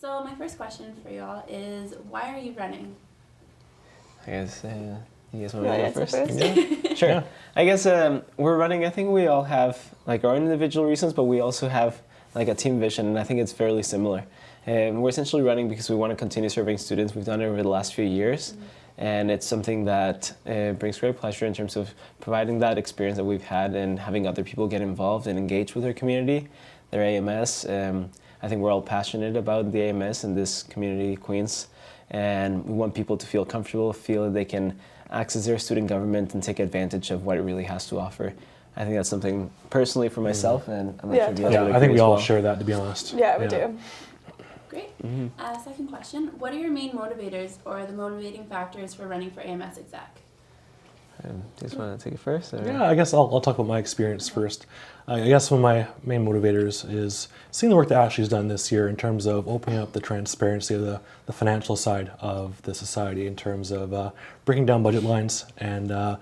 So my first question for y'all is, why are you running? I guess you guys want You me to wanna go answer first? first? Yeah, sure. I guess we're running. I think we all have like our individual reasons, but we also have like a team vision, and I think it's fairly similar. We're essentially running because we want to continue serving students. We've done it over the last few years, and it's something that brings great pleasure in terms of providing that experience that we've had and having other people get involved and engage with their community, their AMS. I think we're all passionate about the AMS and this community, Queens, and we want people to feel comfortable, feel that they can access their student government and take advantage of what it really has to offer. I think that's something personally for myself, and I'm not Yeah, sure the totally. other Yeah, I think we all well. share that, to be honest. Yeah, we do. Great. Second question, what are your main motivators or the motivating factors for running for AMS exec? Do you just want to take it first? Or? Yeah, I guess I'll talk about my experience first. I guess one of my main motivators is seeing the work that Ashley's done this year in terms of opening up the transparency of the financial side of the society in terms of breaking down budget lines and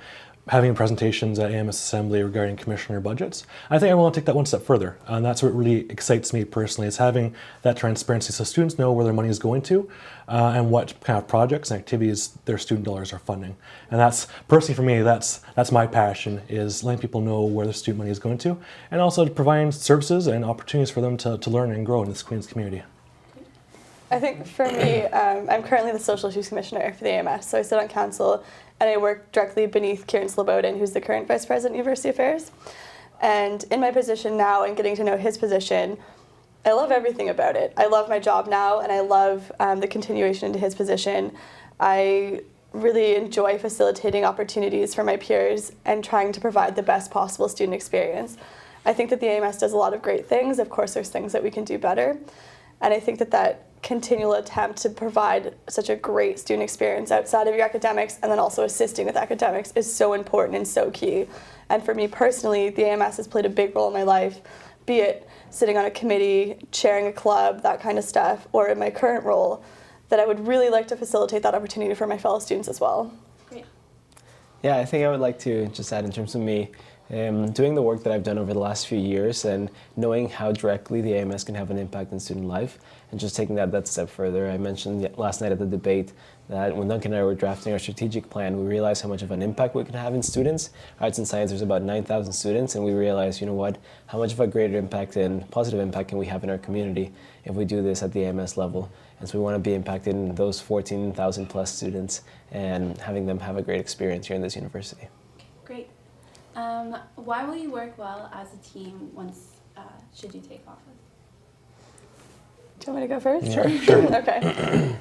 having presentations at AMS Assembly regarding commissioner budgets. I think I want to take that one step further, and that's what really excites me personally, is having that transparency so students know where their money is going to and what kind of projects and activities their student dollars are funding. And that's, personally for me, that's my passion, is letting people know where their student money is going to, and also providing services and opportunities for them to learn and grow in this Queens community. I think for me, I'm currently the Social Issues Commissioner for the AMS, so I sit on council and I work directly beneath Kieran Slobodin, who's the current Vice President of University Affairs. And in my position now and getting to know his position, I love everything about it. I love my job now, and I love the continuation into his position. I really enjoy facilitating opportunities for my peers and trying to provide the best possible student experience. I think that the AMS does a lot of great things. Of course, there's things that we can do better. And I think that continual attempt to provide such a great student experience outside of your academics and then also assisting with academics is so important and so key. And for me personally, the AMS has played a big role in my life, be it sitting on a committee, chairing a club, that kind of stuff, or in my current role, that I would really like to facilitate that opportunity for my fellow students as well. Great. Yeah, I think I would like to just add in terms of me, doing the work that I've done over the last few years and knowing how directly the AMS can have an impact in student life and just taking that step further. I mentioned last night at the debate that when Duncan and I were drafting our strategic plan, we realized how much of an impact we can have in students. Arts and science, there's about 9,000 students, and we realized, you know what, how much of a greater impact and positive impact can we have in our community if we do this at the AMS level. And so we want to be impacting those 14,000 plus students and having them have a great experience here in this university. Great. Why will you work well as a team once, should you take office? Do you want me to go first? Sure. Okay.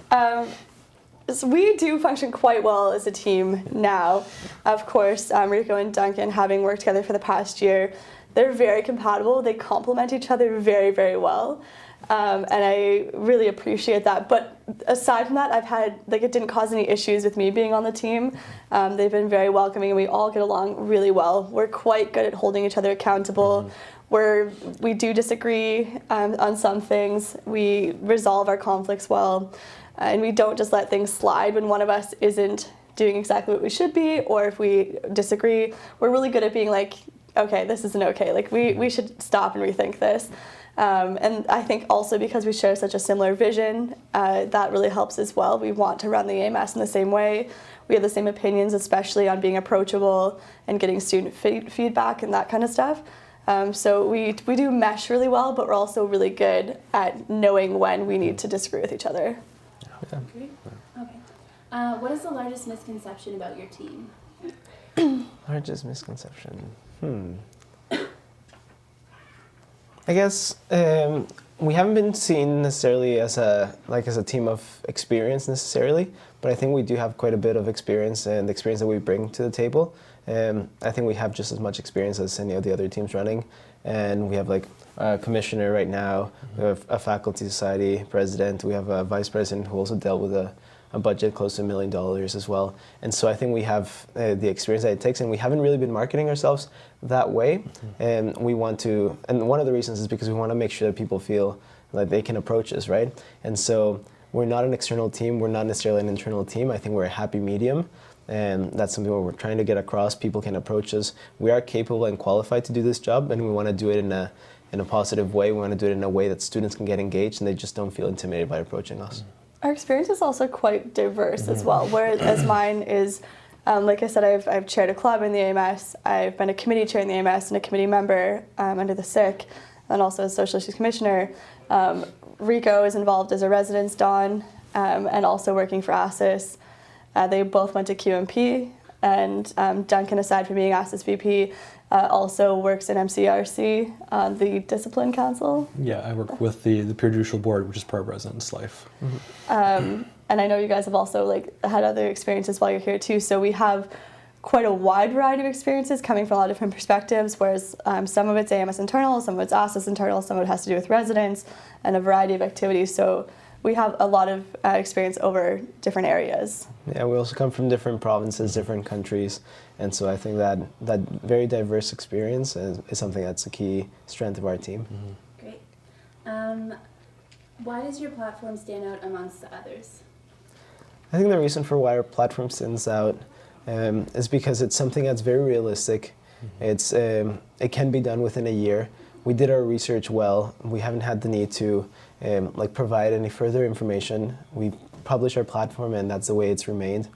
So we do function quite well as a team now. Of course, Rico and Duncan, having worked together for the past year, they're very compatible. They complement each other very, very well. And I really appreciate that. But aside from that, I've had, it didn't cause any issues with me being on the team. They've been very welcoming and we all get along really well. We're quite good at holding each other accountable. We do disagree on some things. We resolve our conflicts well. And we don't just let things slide when one of us isn't doing exactly what we should be, or if we disagree. We're really good at being like, okay, this isn't okay. We should stop and rethink this. And I think also because we share such a similar vision, that really helps as well. We want to run the AMS in the same way. We have the same opinions, especially on being approachable and getting student feedback and that kind of stuff. So we do mesh really well, but we're also really good at knowing when we need to disagree with each other. Great. Okay. What is the largest misconception about your team? Largest misconception? I guess we haven't been seen necessarily as a team of experience necessarily, but I think we do have quite a bit of experience and the experience that we bring to the table. I think we have just as much experience as any of the other teams running, and we have a commissioner right now, we have a faculty society president, we have a vice president who also dealt with a budget close to $1 million as well. And so I think we have the experience that it takes, and we haven't really been marketing ourselves that way. And we want to, and one of the reasons is because we want to make sure that people feel like they can approach us, right? And so we're not an external team, we're not necessarily an internal team. I think we're a happy medium. And that's something where we're trying to get across. People can approach us. We are capable and qualified to do this job, and we want to do it in in a positive way. We want to do it in a way that students can get engaged and they just don't feel intimidated by approaching us. Our experience is also quite diverse as well, whereas mine is, like I said, I've chaired a club in the AMS, I've been a committee chair in the AMS and a committee member under the SIC, and also as social issues commissioner. Rico is involved as a residence don and also working for ASIS. They both went to QMP, and Duncan, aside from being ASIS VP, also works in MCRC on the Discipline Council. Yeah, I work with the peer judicial board, which is part of residence life. And I know you guys have also had other experiences while you're here too. So we have quite a wide variety of experiences coming from a lot of different perspectives, whereas some of it's AMS internal, some of it's ASIS internal, some of it has to do with residents and a variety of activities. So we have a lot of experience over different areas. Yeah, we also come from different provinces, different countries, and so I think that very diverse experience is something that's a key strength of our team. Great. Why does your platform stand out amongst the others? I think the reason for why our platform stands out is because it's something that's very realistic. It's it can be done within a year. We did our research well. We haven't had the need to provide any further information. We publish our platform, and that's the way it's remained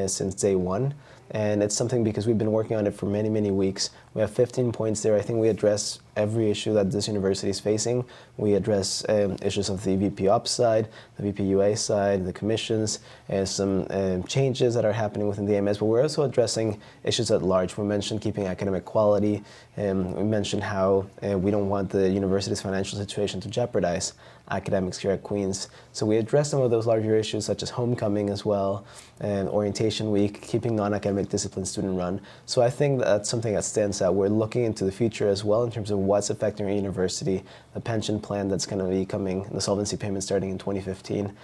since day one. And it's something because we've been working on it for many, many weeks. We have 15 points there. I think we address every issue that this university is facing. We address issues of the VP Ops side, the VP UA side, the commissions, some changes that are happening within the AMS, but we're also addressing issues at large. We mentioned keeping academic quality, we mentioned how we don't want the university's financial situation to jeopardize academics here at Queen's. So we address some of those larger issues such as homecoming as well, and orientation week, keeping non-academic discipline student run. So I think that's something that stands out. We're looking into the future as well in terms of what's affecting our university, the pension plan that's going to be coming, the solvency payment starting in 2015. And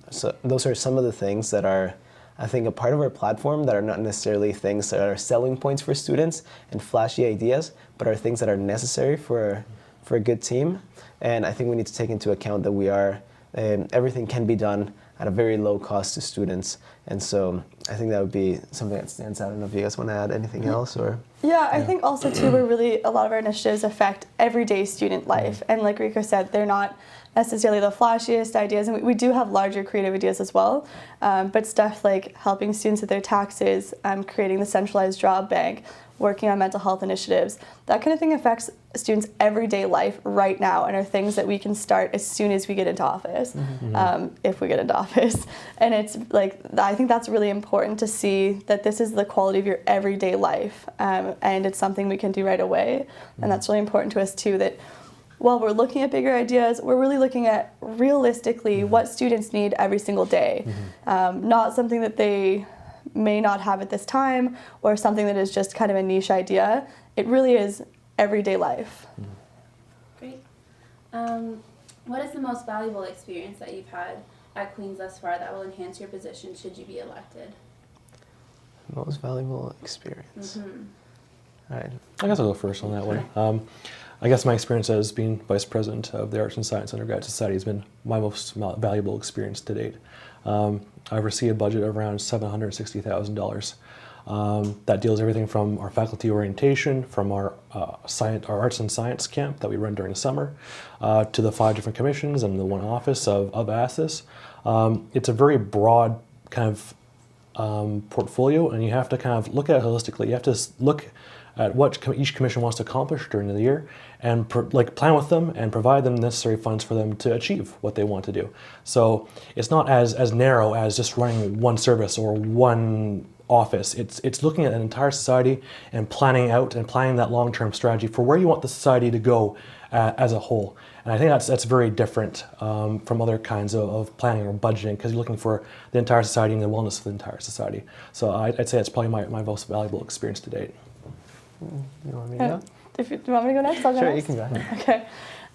so those are some of the things that are, I think, a part of our platform that are not necessarily things that are selling points for students and flashy ideas, but are things that are necessary for a good team. And I think we need to take into account that we are, everything can be done at a very low cost to students. And so I think that would be something that stands out. I don't know if you guys want to add anything else or? Yeah, I think also too, a lot of our initiatives affect everyday student life. And like Rico said, they're not necessarily the flashiest ideas, and we do have larger creative ideas as well, but stuff like helping students with their taxes, creating the centralized job bank, working on mental health initiatives, that kind of thing affects students' everyday life right now and are things that we can start as soon as we get into office, if we get into office. And it's I think that's really important to see that this is the quality of your everyday life, and it's something we can do right away. And that's really important to us too, that while we're looking at bigger ideas, we're really looking at realistically what students need every single day, not something that they may not have at this time or something that is just kind of a niche idea. It really is everyday life. Great. What is the most valuable experience that you've had at Queen's thus far that will enhance your position should you be elected? Most valuable experience. All right. I guess I'll go first on that one. I guess my experience as being Vice President of the Arts and Science Undergraduate Society has been my most valuable experience to date. I oversee a budget of around $760,000. That deals everything from our faculty orientation, from our arts and science camp that we run during the summer, to the 5 different commissions and the one office of ASIS. It's a very broad kind of portfolio, and you have to kind of look at it holistically. You have to look at what each commission wants to accomplish during the year and plan with them and provide them necessary funds for them to achieve what they want to do. So it's not as narrow as just running one service or one office. It's looking at an entire society and planning that long-term strategy for where you want the society to go as a whole. And I think that's very different from other kinds of planning or budgeting, because you're looking for the entire society and the wellness of the entire society. So I'd say it's probably my most valuable experience to date. You want me to go? Do you want me to go next? I'll go Sure, next. you can go ahead. Okay.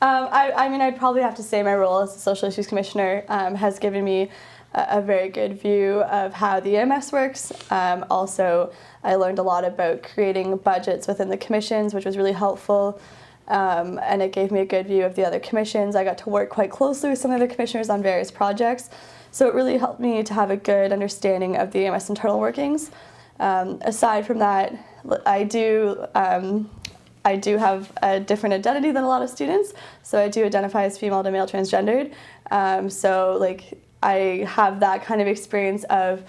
I mean, I'd probably have to say my role as the Social Issues Commissioner has given me a very good view of how the AMS works. Also, I learned a lot about creating budgets within the commissions, which was really helpful. And it gave me a good view of the other commissions. I got to work quite closely with some of the commissioners on various projects. So it really helped me to have a good understanding of the AMS internal workings. Aside from that, I I do have a different identity than a lot of students. So I do identify as female to male transgendered. So like I have that kind of experience of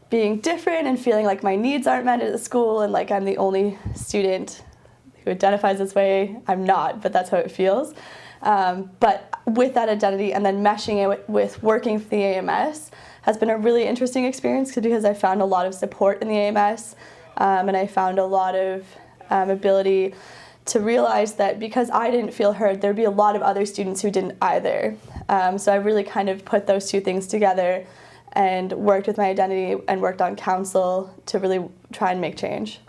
being different and feeling like my needs aren't met at the school and like I'm the only student who identifies this way. I'm not, but that's how it feels. But with that identity and then meshing it with working for the AMS has been a really interesting experience because I found a lot of support in the AMS and I found a lot of ability to realize that because I didn't feel heard, there'd be a lot of other students who didn't either. So I really kind of put those two things together and worked with my identity and worked on council to really try and make change.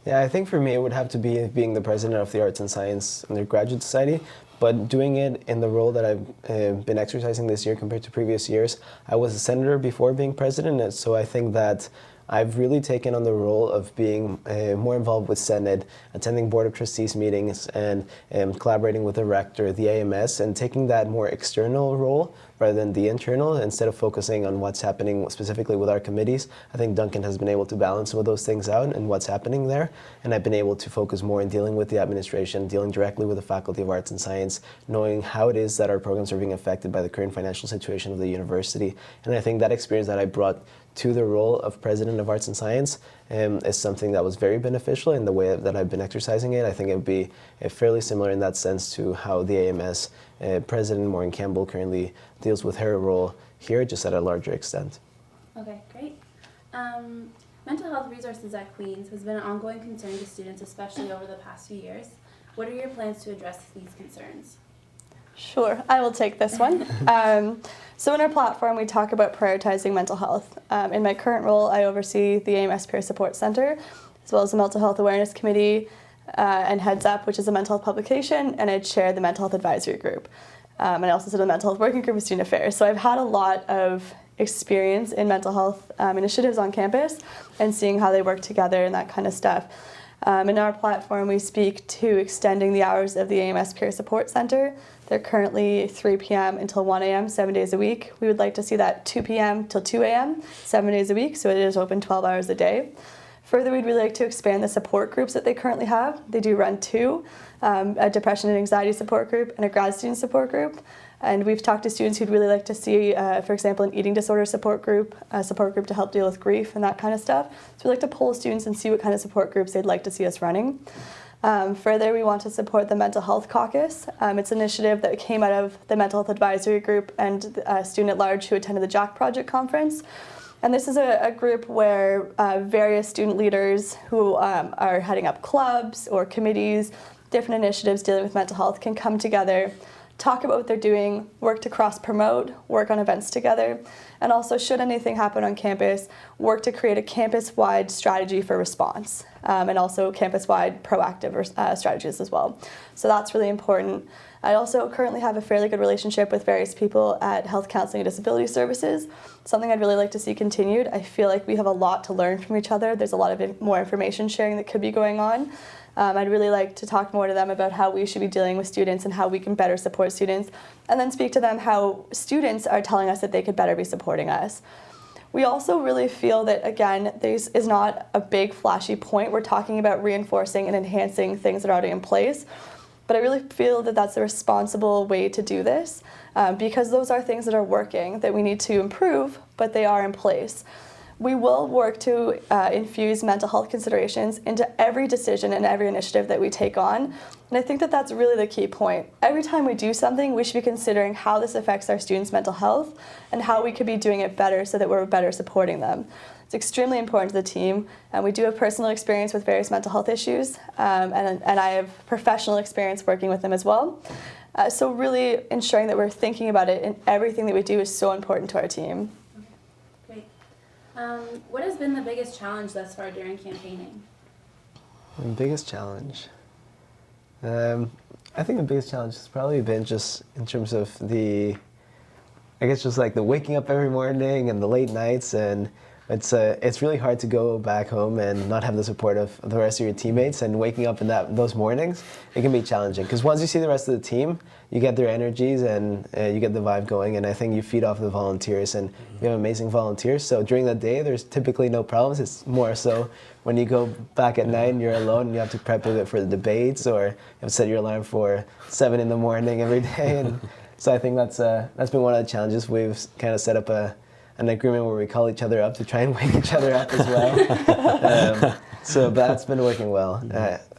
Yeah, I think for me it would have to be being the president of the Arts and Science Undergraduate Society, but doing it in the role that I've been exercising this year compared to previous years. I was a senator before being president, and so I think that I've really taken on the role of being more involved with Senate, attending Board of Trustees meetings, and collaborating with the rector, the AMS, and taking that more external role rather than the internal, instead of focusing on what's happening specifically with our committees. I think Duncan has been able to balance some of those things out and what's happening there, and I've been able to focus more in dealing with the administration, dealing directly with the Faculty of Arts and Science, knowing how it is that our programs are being affected by the current financial situation of the university. And I think that experience that I brought to the role of President of Arts and Science is something that was very beneficial in the way that I've been exercising it. I think it would be fairly similar in that sense to how the AMS President Maureen Campbell currently deals with her role here, just at a larger extent. Okay, great. Mental health resources at Queen's has been an ongoing concern to students, especially over the past few years. What are your plans to address these concerns? Sure, I will take this one. So in our platform, we talk about prioritizing mental health. In my current role, I oversee the AMS Peer Support Center, as well as the Mental Health Awareness Committee and Heads Up, which is a mental health publication, and I chair the Mental Health Advisory Group. And I also sit on the Mental Health Working Group of Student Affairs. So I've had a lot of experience in mental health initiatives on campus and seeing how they work together and that kind of stuff. In our platform, we speak to extending the hours of the AMS Peer Support Center. They're currently 3 p.m. until 1 a.m. 7 days a week. We would like to see that 2 p.m. till 2 a.m. 7 days a week, so it is open 12 hours a day. Further, we'd really like to expand the support groups that they currently have. They do run two, a depression and anxiety support group and a grad student support group. And we've talked to students who'd really like to see, for example, an eating disorder support group, a support group to help deal with grief and that kind of stuff. So we'd like to poll students and see what kind of support groups they'd like to see us running. Further, we want to support the Mental Health Caucus. It's an initiative that came out of the Mental Health Advisory Group and a student at large who attended the Jack Project conference. And this is a group where various student leaders who are heading up clubs or committees, different initiatives dealing with mental health can come together, talk about what they're doing, work to cross-promote, work on events together, and also, should anything happen on campus, work to create a campus-wide strategy for response, and also campus-wide proactive strategies as well. So that's really important. I also currently have a fairly good relationship with various people at Health Counseling and Disability Services, something I'd really like to see continued. I feel like we have a lot to learn from each other. There's a lot of more information sharing that could be going on. I'd really like to talk more to them about how we should be dealing with students and how we can better support students, and then speak to them how students are telling us that they could better be supporting us. We also really feel that, again, this is not a big flashy point. We're talking about reinforcing and enhancing things that are already in place. But I really feel that that's a responsible way to do this because those are things that are working that we need to improve, but they are in place. We will work to infuse mental health considerations into every decision and every initiative that we take on. And I think that that's really the key point. Every time we do something, we should be considering how this affects our students' mental health and how we could be doing it better so that we're better supporting them. It's extremely important to the team, and we do have personal experience with various mental health issues, and I have professional experience working with them as well. So really ensuring that we're thinking about it in everything that we do is so important to our team. Okay, great. What has been the biggest challenge thus far during campaigning? The biggest challenge? I think the biggest challenge has probably been just in terms of just like the waking up every morning and the late nights and it's really hard to go back home and not have the support of the rest of your teammates, and waking up in those mornings, it can be challenging because once you see the rest of the team, you get their energies and you get the vibe going, and I think you feed off the volunteers, and we have amazing volunteers, so during the day there's typically no problems. It's more so when you go back at night and you're alone and you have to prep a bit for the debates, or you have to set your alarm for 7 in the morning every day, and so I think that's been one of the challenges. We've kind of set up an agreement where we call each other up to try and wake each other up as well. So that's been working well.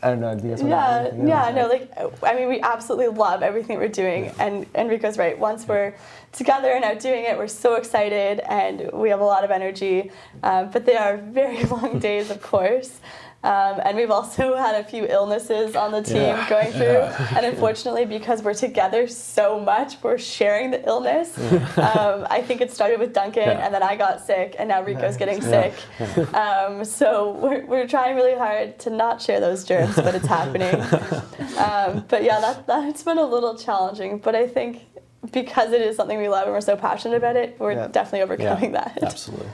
I don't know, do you guys want to add anything else? I mean, we absolutely love everything we're doing, and Rico's right. Once we're together and out doing it, we're so excited and we have a lot of energy, but they are very long days, of course. And we've also had a few illnesses on the team going through, and unfortunately, because we're together so much, we're sharing the illness. I think it started with Duncan, and then I got sick, and now Rico's getting sick. So we're trying really hard to not share those germs, but it's happening. But yeah, that's been a little challenging, but I think because it is something we love and we're so passionate about it, we're definitely overcoming that. Absolutely.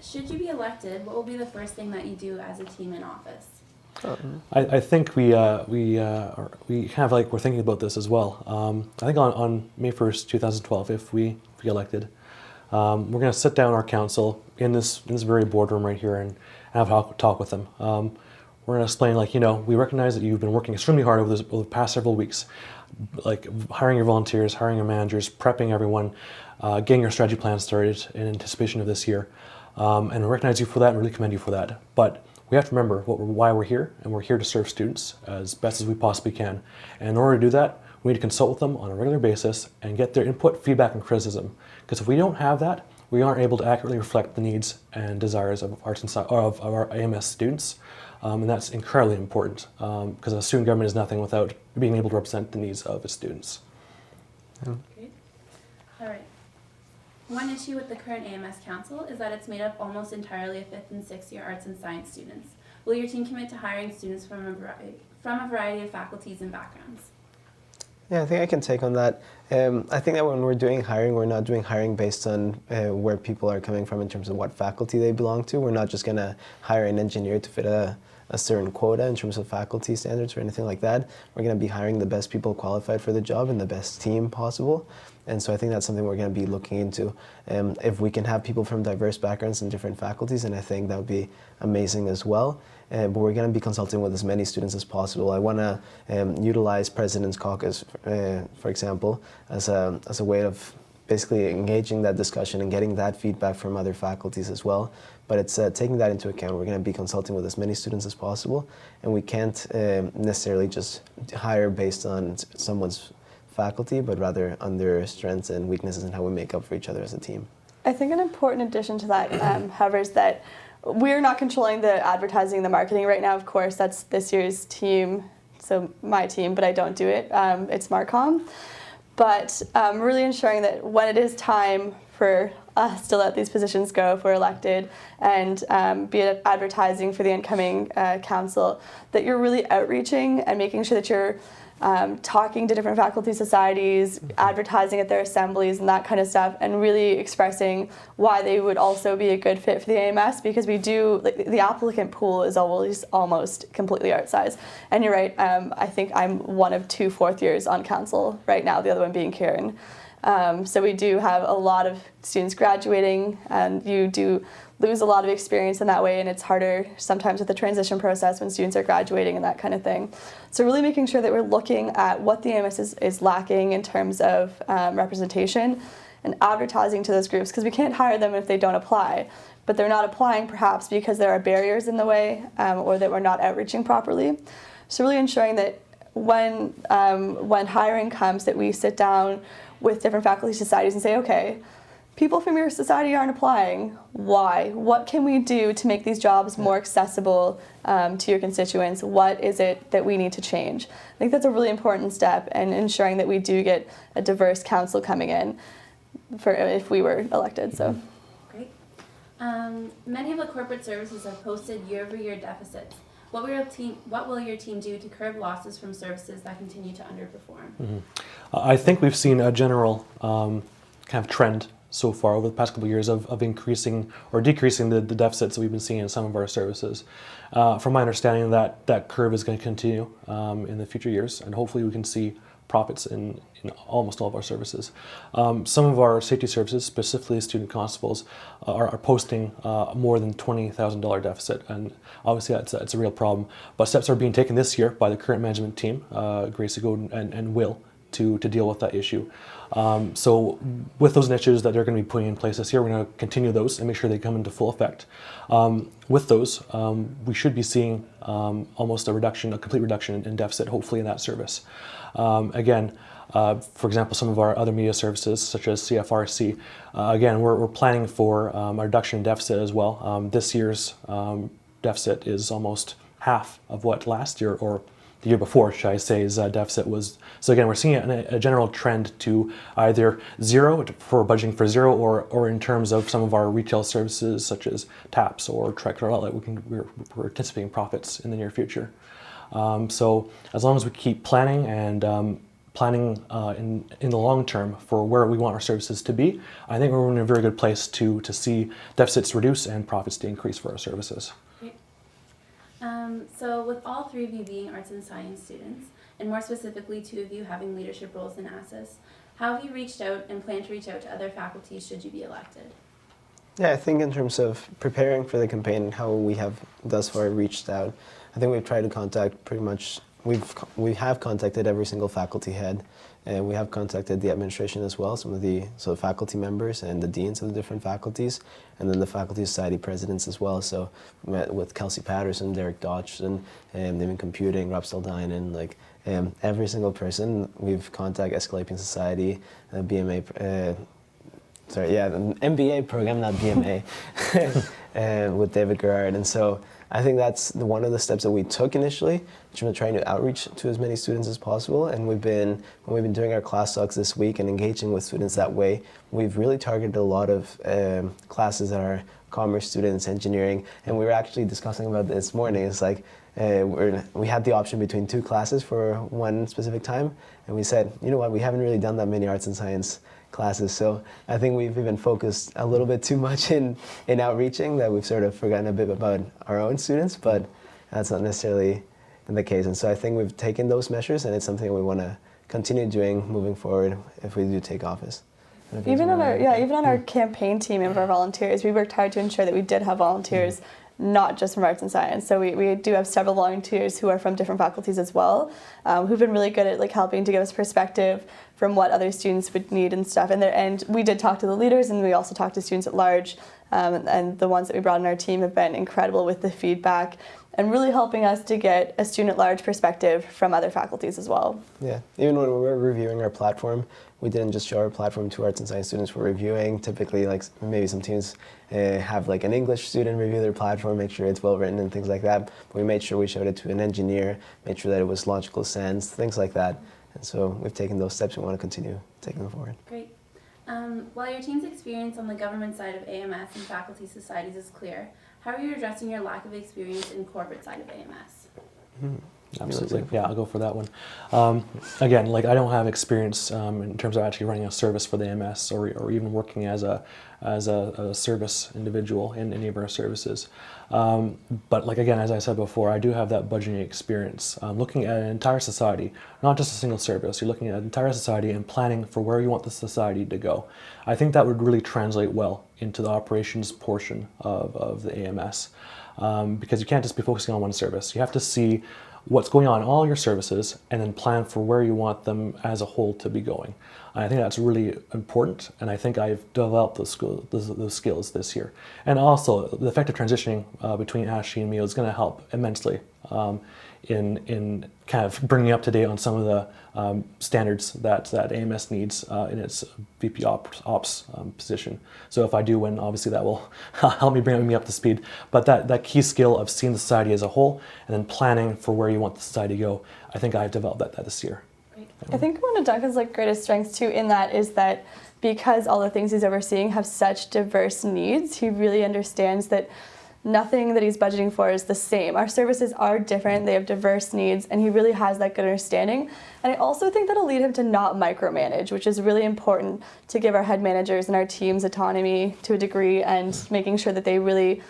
Should you be elected, what will be the first thing that you do as a team in office? I think we kind of like we're thinking about this as well. I think on May 1st, 2012, if we get elected, we're going to sit down our council in this very boardroom right here and have a talk with them. We're going to explain, like, we recognize that you've been working extremely hard over the past several weeks, like hiring your volunteers, hiring your managers, prepping everyone, getting your strategy plan started in anticipation of this year, and we recognize you for that and really commend you for that. But we have to remember why we're here, and we're here to serve students as best as we possibly can. And in order to do that, we need to consult with them on a regular basis and get their input, feedback, and criticism. Because if we don't have that, we aren't able to accurately reflect the needs and desires of our AMS students. And that's incredibly important, because a student government is nothing without being able to represent the needs of its students. Great. All right. One issue with the current AMS Council is that it's made up almost entirely of 5th and 6th year arts and science students. Will your team commit to hiring students from a variety of faculties and backgrounds? Yeah, I think I can take on that. I think that when we're doing hiring, we're not doing hiring based on where people are coming from in terms of what faculty they belong to. We're not just going to hire an engineer to fit a certain quota in terms of faculty standards or anything like that. We're going to be hiring the best people qualified for the job and the best team possible. And so I think that's something we're going to be looking into. If we can have people from diverse backgrounds and different faculties, and I think that would be amazing as well. But we're going to be consulting with as many students as possible. I want to utilize President's Caucus, for example, as a way of basically engaging that discussion and getting that feedback from other faculties as well. But it's taking that into account. We're going to be consulting with as many students as possible, and we can't necessarily just hire based on someone's faculty, but rather on their strengths and weaknesses and how we make up for each other as a team. I think an important addition to that, however, is that we're not controlling the advertising and the marketing right now. Of course, that's this year's team, so my team, but I don't do it. It's Marcom. But really ensuring that when it is time for us to let these positions go, if we're elected, and be it advertising for the incoming council, that you're really outreaching and making sure that you're talking to different faculty societies, advertising at their assemblies and that kind of stuff, and really expressing why they would also be a good fit for the AMS, because we do, the applicant pool is always almost completely outsized. And you're right, I think I'm one of 2 4th years on council right now, the other one being Karen. So we do have a lot of students graduating, and you do lose a lot of experience in that way, and it's harder sometimes with the transition process when students are graduating and that kind of thing. So really making sure that we're looking at what the AMS is lacking in terms of representation and advertising to those groups, because we can't hire them if they don't apply. But they're not applying perhaps because there are barriers in the way, or that we're not outreaching properly. So really ensuring that when hiring comes, that we sit down with different faculty societies and say, okay, people from your society aren't applying. Why? What can we do to make these jobs more accessible to your constituents? What is it that we need to change? I think that's a really important step, and ensuring that we do get a diverse council coming in for if we were elected. So. Great. Many of the corporate services have posted year-over-year deficits. What will your team do to curb losses from services that continue to underperform? I think we've seen a general kind of trend so far over the past couple of years of increasing or decreasing the deficits that we've been seeing in some of our services. From my understanding, that curve is going to continue in the future years, and hopefully we can see profits in almost all of our services. Some of our safety services, specifically student constables, are posting more than $20,000 deficit, and obviously that's a real problem. But steps are being taken this year by the current management team, Gracie Godin and Will, to deal with that issue. So with those initiatives that they're going to be putting in place this year, we're going to continue those and make sure they come into full effect. With those, we should be seeing almost a complete reduction in deficit, hopefully in that service. Again, for example, some of our other media services, such as CFRC, again, we're planning for a reduction in deficit as well. This year's deficit is almost half of what last year, or the year before, should I say, his deficit was. So again, we're seeing a general trend to either zero, for budgeting for zero, or in terms of some of our retail services, such as taps or tractor outlet, we're anticipating profits in the near future. So as long as we keep planning and planning in the long term for where we want our services to be, I think we're in a very good place to see deficits reduce and profits to increase for our services. Great. So with all three of you being arts and science students, and more specifically 2 of you having leadership roles in ASIS, how have you reached out and plan to reach out to other faculties should you be elected? Yeah, I think in terms of preparing for the campaign and how we have thus far reached out, I think we've tried to contact pretty much, we have contacted every single faculty head, and we have contacted the administration as well, some of the faculty members and the deans of the different faculties, and then the faculty society presidents as well. So we met with Kelsey Patterson, Derek Dodgson, Nivin Computing, Rob Saldine, and every single person we've contacted, Escalapian Society, BMA, the MBA program, not BMA, with David Gerard. And so I think that's one of the steps that we took initially, trying to outreach to as many students as possible. And when we've been doing our class talks this week and engaging with students that way, we've really targeted a lot of classes that are commerce students, engineering, and we were actually discussing about this morning. It's like we had the option between 2 classes for one specific time, and we said, you know what, we haven't really done that many arts and science classes, so I think we've even focused a little bit too much in outreaching that we've sort of forgotten a bit about our own students, but that's not necessarily the case. And so I think we've taken those measures, and it's something we want to continue doing moving forward if we do take office. Even on our campaign team and our volunteers, we worked hard to ensure that we did have volunteers, not just from arts and science. So we do have several volunteers who are from different faculties as well, who've been really good at helping to give us perspective from what other students would need and stuff. And we did talk to the leaders, and we also talked to students at large, and the ones that we brought in our team have been incredible with the feedback and really helping us to get a student at large perspective from other faculties as well. Yeah, even when we were reviewing our platform, we didn't just show our platform to arts and science students. We're reviewing, typically maybe some teams have an English student review their platform, make sure it's well written and things like that. But we made sure we showed it to an engineer, made sure that it was logical sense, things like that. And so we've taken those steps and we want to continue taking them forward. Great. While your team's experience on the government side of AMS and faculty societies is clear, how are you addressing your lack of experience in corporate side of AMS? Absolutely, yeah, I'll go for that one. Again, I don't have experience in terms of actually running a service for the AMS or even working as a service individual in any of our services. But again, as I said before, I do have that budgeting experience. Looking at an entire society, not just a single service, you're looking at an entire society and planning for where you want the society to go. I think that would really translate well into the operations portion of the AMS. Because you can't just be focusing on one service. You have to see what's going on in all your services and then plan for where you want them as a whole to be going. I think that's really important, and I think I've developed those skills this year. And also, the effective transitioning between Ashley and me is going to help immensely in kind of bringing up to date on some of the standards that AMS needs in its VP Ops position. So if I do win, obviously that will help me bring me up to speed. But that key skill of seeing the society as a whole and then planning for where you want the society to go, I think I've developed that this year. I think one of Duncan's greatest strengths too in that is that because all the things he's overseeing have such diverse needs, he really understands that nothing that he's budgeting for is the same. Our services are different, they have diverse needs, and he really has that good understanding. And I also think that'll lead him to not micromanage, which is really important to give our head managers and our teams autonomy to a degree, and making sure that they really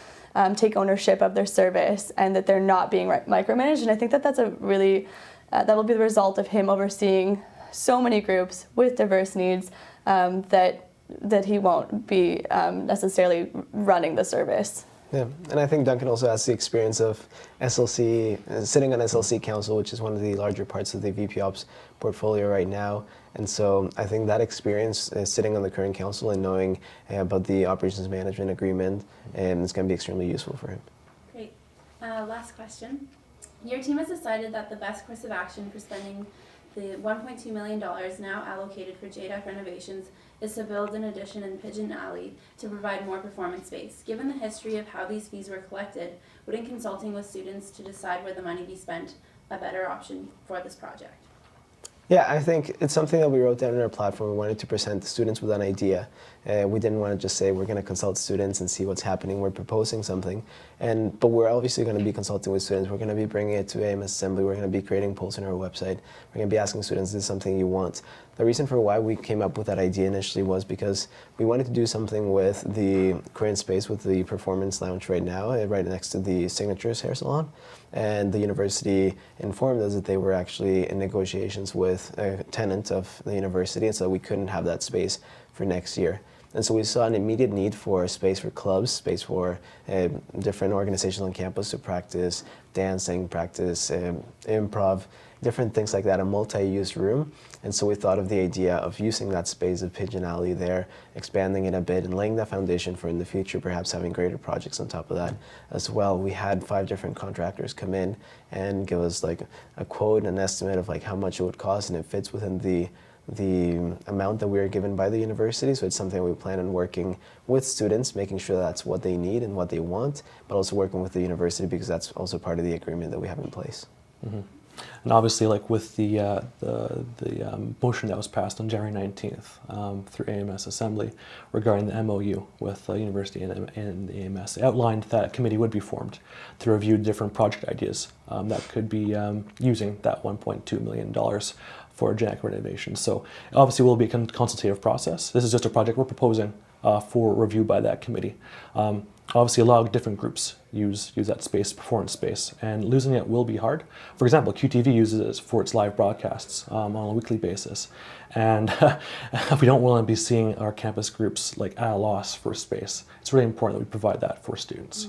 take ownership of their service and that they're not being micromanaged. And I think that that's a really, that will be the result of him overseeing so many groups with diverse needs, that he won't be necessarily running the service. Yeah, and I think Duncan also has the experience of SLC, sitting on SLC Council, which is one of the larger parts of the VP Ops portfolio right now. And so I think that experience, sitting on the current council and knowing about the operations management agreement, is going to be extremely useful for him. Great. Last question. Your team has decided that the best course of action for spending the $1.2 million now allocated for JDEC renovations is to build an addition in Pigeon Alley to provide more performance space. Given the history of how these fees were collected, wouldn't consulting with students to decide where the money be spent a better option for this project? Yeah, I think it's something that we wrote down in our platform. We wanted to present the students with an idea. We didn't want to just say we're going to consult students and see what's happening. We're proposing something, but we're obviously going to be consulting with students. We're going to be bringing it to AMS Assembly. We're going to be creating polls on our website. We're going to be asking students, is this something you want? The reason for why we came up with that idea initially was because we wanted to do something with the current space, with the performance lounge right now, right next to the Signatures hair salon. And the university informed us that they were actually in negotiations with a tenant of the university, and so we couldn't have that space for next year. And so we saw an immediate need for space for clubs, space for different organizations on campus to practice dancing, practice improv, different things like that, a multi-use room. And so we thought of the idea of using that space of Pigeon Alley there, expanding it a bit and laying that foundation for in the future, perhaps having greater projects on top of that as well. We had 5 different contractors come in and give us like a quote, an estimate of like how much it would cost, and it fits within the amount that we were given by the university. So it's something we plan on working with students, making sure that's what they need and what they want, but also working with the university because that's also part of the agreement that we have in place. Mm-hmm. And obviously, like with the motion that was passed on January 19th through AMS Assembly regarding the MOU with the university and the AMS, it outlined that a committee would be formed to review different project ideas that could be using that $1.2 million for JANC renovation. So obviously, it will be a consultative process. This is just a project we're proposing for review by that committee. Obviously, a lot of different groups use that space, performance space, and losing it will be hard. For example, QTV uses it for its live broadcasts on a weekly basis, and we don't want to be seeing our campus groups like at a loss for space. It's really important that we provide that for students.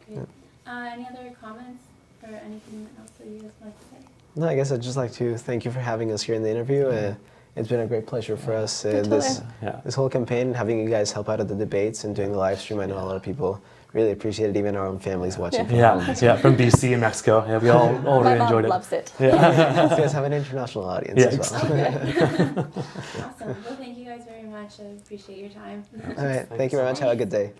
Great. Any other comments or anything else that you guys would like to say? No, I guess I'd just like to thank you for having us here in the interview. It's been a great pleasure for us this whole campaign, having you guys help out at the debates and doing the live stream. I know a lot of people really appreciate it, even our own families watching. Yeah, from BC and Mexico. Yeah, we all really enjoyed it. My mom loves it. Yeah. You guys have an international audience as well. Awesome. Well, thank you guys very much. I appreciate your time. All right. Thank you very much. Have a good day.